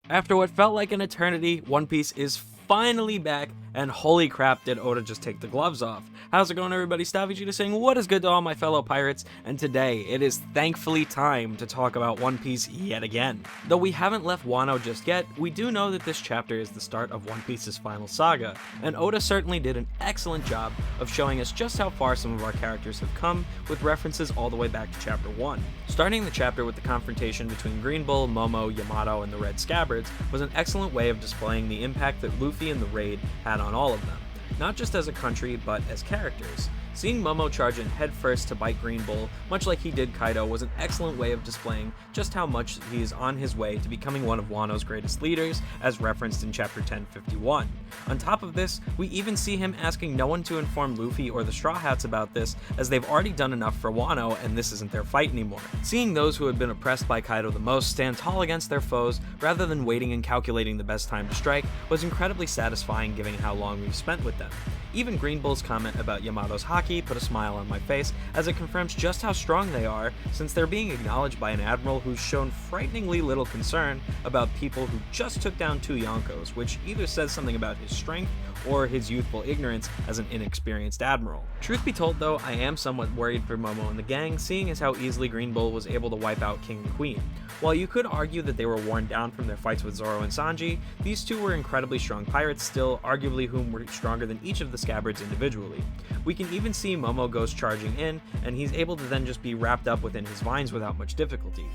After what felt like an eternity, One Piece is finally back, and holy crap did Oda just take the gloves off. How's it going, everybody? Vegeta saying what is good to all my fellow pirates, and today it is thankfully time to talk about One Piece yet again. Though we haven't left Wano just yet, we do know that this chapter is the start of One Piece's final saga, and Oda certainly did an excellent job of showing us just how far some of our characters have come, with references all the way back to chapter 1. Starting the chapter with the confrontation between Green Bull, Momo, Yamato, and the Red Scabbards was an excellent way of displaying the impact that Luffy and the Raid had on all of them, not just as a country, but as characters. Seeing Momo charge in headfirst to bite Green Bull, much like he did Kaido, was an excellent way of displaying just how much he is on his way to becoming one of Wano's greatest leaders, as referenced in chapter 1051. On top of this, we even see him asking no one to inform Luffy or the Straw Hats about this, as they've already done enough for Wano and this isn't their fight anymore. Seeing those who had been oppressed by Kaido the most stand tall against their foes, rather than waiting and calculating the best time to strike, was incredibly satisfying given how long we've spent with them. Even Green Bull's comment about Yamato's haki put a smile on my face, as it confirms just how strong they are, since they're being acknowledged by an admiral who's shown frighteningly little concern about people who just took down 2 Yonkos, which either says something about his strength or his youthful ignorance as an inexperienced admiral. Truth be told though, I am somewhat worried for Momo and the gang, seeing as how easily Green Bull was able to wipe out King and Queen. While you could argue that they were worn down from their fights with Zoro and Sanji, these two were incredibly strong pirates still, arguably whom were stronger than each of the Scabbards individually. We can even see Momo goes charging in, and he's able to then just be wrapped up within his vines without much difficulty.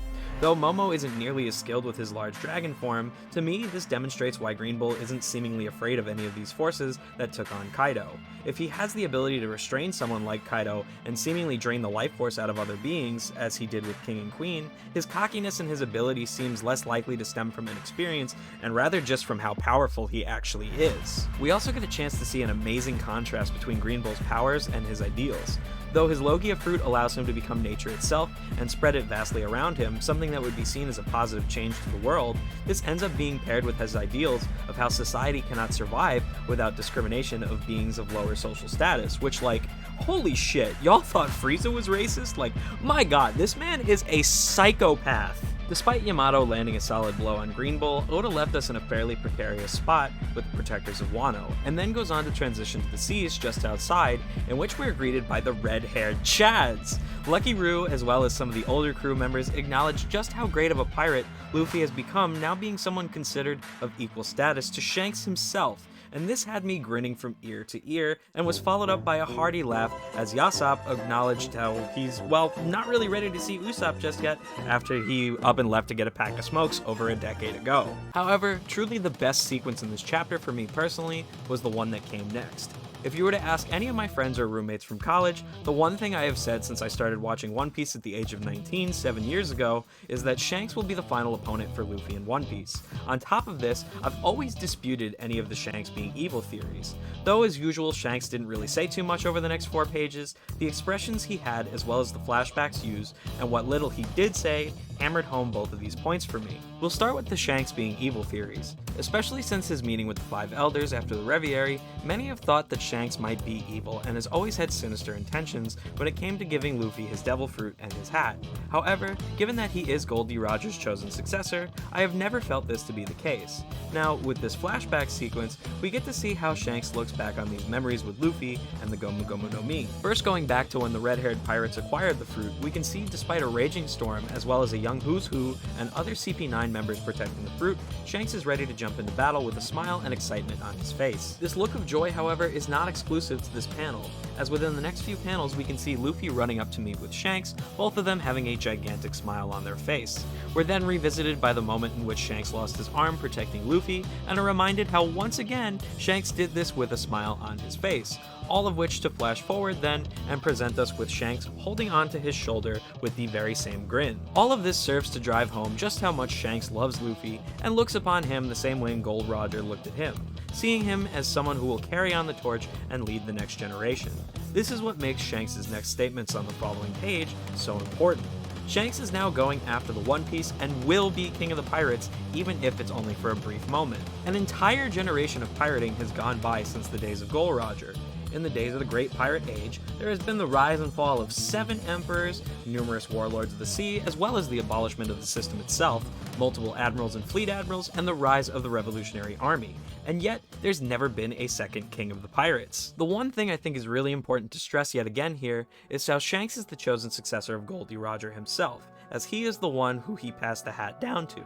Though Momo isn't nearly as skilled with his large dragon form, to me this demonstrates why Green Bull isn't seemingly afraid of any of these forces that took on Kaido. If he has the ability to restrain someone like Kaido and seemingly drain the life force out of other beings, as he did with King and Queen, his cockiness and his ability seems less likely to stem from inexperience and rather just from how powerful he actually is. We also get a chance to see an amazing contrast between Green Bull's powers and his ideals. Though his Logia fruit allows him to become nature itself and spread it vastly around him, something that would be seen as a positive change to the world, this ends up being paired with his ideals of how society cannot survive without discrimination of beings of lower social status, which, like, holy shit, y'all thought Frieza was racist? Like, my god, this man is a psychopath. Despite Yamato landing a solid blow on Green Bull, Oda left us in a fairly precarious spot with the protectors of Wano, and then goes on to transition to the seas just outside, in which we are greeted by the red-haired Chads. Lucky Roo, as well as some of the older crew members, acknowledge just how great of a pirate Luffy has become, now being someone considered of equal status to Shanks himself. And this had me grinning from ear to ear, and was followed up by a hearty laugh as Yasopp acknowledged how he's, well, not really ready to see Usopp just yet, after he up and left to get a pack of smokes over a decade ago. However, truly the best sequence in this chapter for me personally was the one that came next. If you were to ask any of my friends or roommates from college, the one thing I have said since I started watching One Piece at the age of 19, 7 years ago, is that Shanks will be the final opponent for Luffy in One Piece. On top of this, I've always disputed any of the Shanks being evil theories. Though as usual, Shanks didn't really say too much over the next 4 pages, the expressions he had as well as the flashbacks used, and what little he did say, hammered home both of these points for me. We'll start with the Shanks being evil theories. Especially since his meeting with the 5 elders after the Reviary, many have thought that Shanks might be evil and has always had sinister intentions when it came to giving Luffy his devil fruit and his hat. However, given that he is Gol D Roger's chosen successor, I have never felt this to be the case. Now, with this flashback sequence, we get to see how Shanks looks back on these memories with Luffy and the Gomu Gomu no Mi. First, going back to when the red-haired pirates acquired the fruit, we can see despite a raging storm as well as a young Who's Who and other CP9 members protecting the fruit, Shanks is ready to jump into battle with a smile and excitement on his face. This look of joy, however, is not exclusive to this panel, as within the next few panels we can see Luffy running up to meet with Shanks, both of them having a gigantic smile on their face. We're then revisited by the moment in which Shanks lost his arm protecting Luffy, and are reminded how once again Shanks did this with a smile on his face, all of which to flash forward then and present us with Shanks holding onto his shoulder with the very same grin. All of this serves to drive home just how much Shanks loves Luffy and looks upon him the same way Gold Roger looked at him, seeing him as someone who will carry on the torch and lead the next generation. This is what makes Shanks' next statements on the following page so important. Shanks is now going after the One Piece and will be king of the pirates, even if it's only for a brief moment. An entire generation of pirating has gone by since the days of Gold Roger. In the days of the Great Pirate Age, there has been the rise and fall of 7 emperors, numerous warlords of the sea, as well as the abolishment of the system itself, multiple admirals and fleet admirals, and the rise of the Revolutionary Army. And yet, there's never been a second king of the pirates. The one thing I think is really important to stress yet again here is how Shanks is the chosen successor of Gol D himself, as he is the one who he passed the hat down to.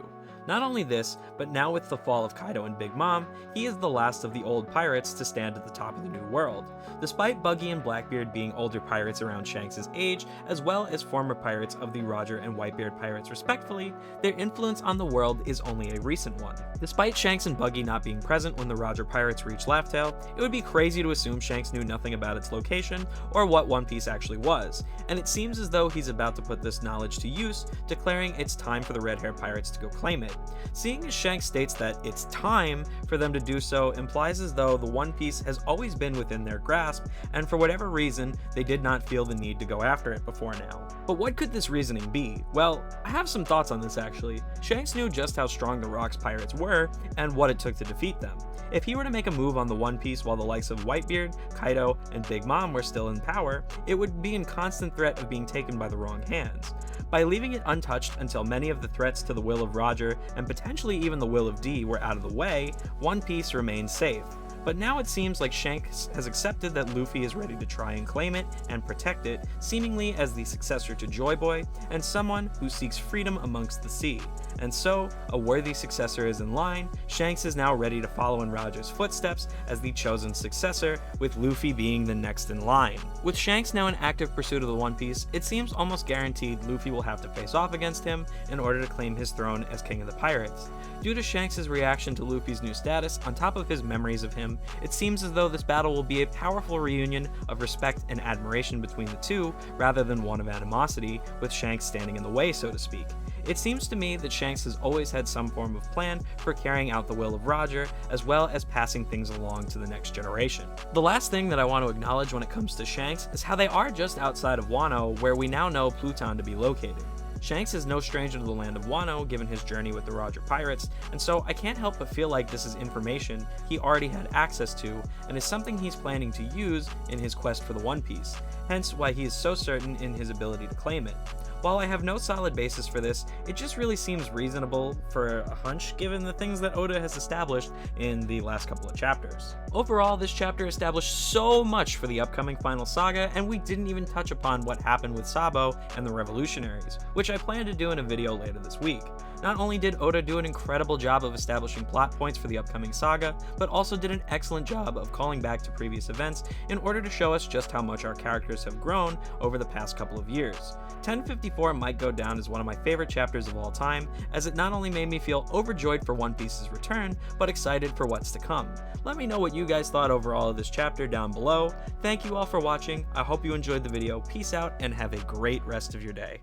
Not only this, but now with the fall of Kaido and Big Mom, he is the last of the old pirates to stand at the top of the new world. Despite Buggy and Blackbeard being older pirates around Shanks' age, as well as former pirates of the Roger and Whitebeard pirates respectively, their influence on the world is only a recent one. Despite Shanks and Buggy not being present when the Roger pirates reached Laugh Tale, it would be crazy to assume Shanks knew nothing about its location or what One Piece actually was, and it seems as though he's about to put this knowledge to use, declaring it's time for the red-haired pirates to go claim it. Seeing as Shanks states that it's time for them to do so implies as though the One Piece has always been within their grasp, and for whatever reason, they did not feel the need to go after it before now. But what could this reasoning be? Well, I have some thoughts on this actually. Shanks knew just how strong the Rock's pirates were, and what it took to defeat them. If he were to make a move on the One Piece while the likes of Whitebeard, Kaido, and Big Mom were still in power, it would be in constant threat of being taken by the wrong hands. By leaving it untouched until many of the threats to the will of Roger and potentially even the will of D were out of the way, One Piece remained safe. But now it seems like Shanks has accepted that Luffy is ready to try and claim it and protect it, seemingly as the successor to Joy Boy and someone who seeks freedom amongst the sea. And so, a worthy successor is in line. Shanks is now ready to follow in Roger's footsteps as the chosen successor, with Luffy being the next in line. With Shanks now in active pursuit of the One Piece, it seems almost guaranteed Luffy will have to face off against him in order to claim his throne as King of the Pirates. Due to Shanks' reaction to Luffy's new status, on top of his memories of him, it seems as though this battle will be a powerful reunion of respect and admiration between the two, rather than one of animosity, with Shanks standing in the way, so to speak. It seems to me that Shanks has always had some form of plan for carrying out the will of Roger, as well as passing things along to the next generation. The last thing that I want to acknowledge when it comes to Shanks is how they are just outside of Wano, where we now know Pluton to be located. Shanks is no stranger to the land of Wano given his journey with the Roger Pirates, and so I can't help but feel like this is information he already had access to and is something he's planning to use in his quest for the One Piece, hence why he is so certain in his ability to claim it. While I have no solid basis for this, it just really seems reasonable for a hunch given the things that Oda has established in the last couple of chapters. Overall, this chapter established so much for the upcoming final saga, and we didn't even touch upon what happened with Sabo and the Revolutionaries, which I plan to do in a video later this week. Not only did Oda do an incredible job of establishing plot points for the upcoming saga, but also did an excellent job of calling back to previous events in order to show us just how much our characters have grown over the past couple of years. 1054 might go down as one of my favorite chapters of all time, as it not only made me feel overjoyed for One Piece's return, but excited for what's to come. Let me know what you guys thought overall of this chapter down below. Thank you all for watching, I hope you enjoyed the video, peace out, and have a great rest of your day.